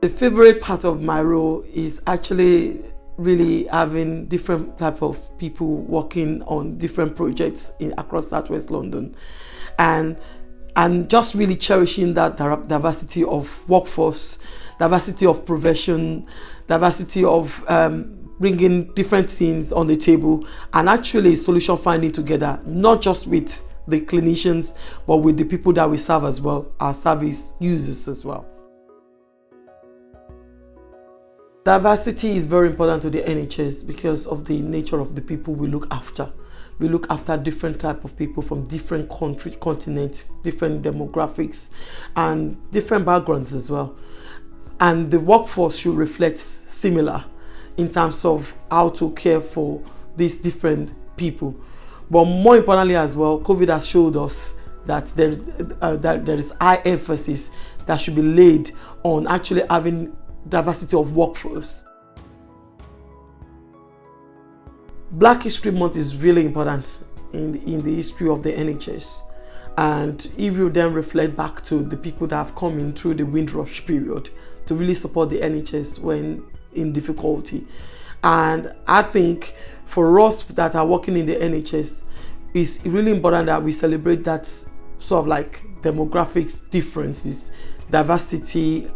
The favorite part of my role is actually really having different type of people working on different projects across Southwest London, and just really cherishing that diversity of workforce, diversity of profession, diversity of bringing different things on the table, and actually solution finding together, not just with the clinicians, but with the people that we serve as well, our service users as well. Diversity is very important to the NHS because of the nature of the people we look after. We look after different type of people from different continents, different demographics, and different backgrounds as well. And the workforce should reflect similar in terms of how to care for these different people. But more importantly as well, COVID has showed us that there is high emphasis that should be laid on actually having diversity of workforce. Black History Month is really important in the history of the NHS. And if you then reflect back to the people that have come in through the Windrush period to really support the NHS when in difficulty. And I think for us that are working in the NHS, it's really important that we celebrate that sort of like demographics differences, diversity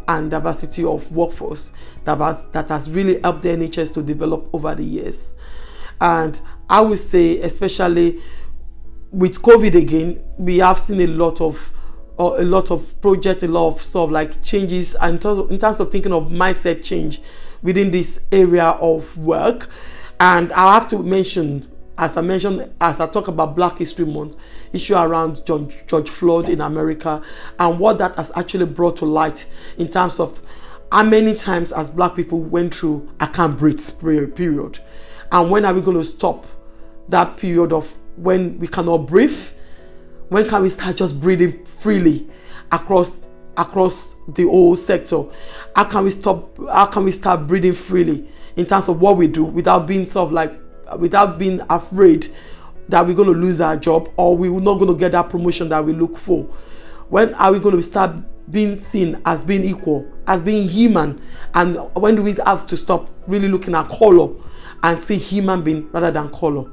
of workforce that has really helped the NHS to develop over the years. And I would say, especially with COVID again, we have seen a lot of projects, a lot of sort of like changes in terms of thinking of mindset change within this area of work. And I have to mention, as I talk about Black History Month, issue around George Floyd in America and what that has actually brought to light in terms of how many times as Black people went through a can't breathe period. And when are we going to stop that period of when we cannot breathe? When can we start just breathing freely across the whole sector? How can we start breathing freely in terms of what we do without being without being afraid that we're going to lose our job or we're not going to get that promotion that we look for? When are we going to start being seen as being equal, as being human? And when do we have to stop really looking at color and see human being rather than color?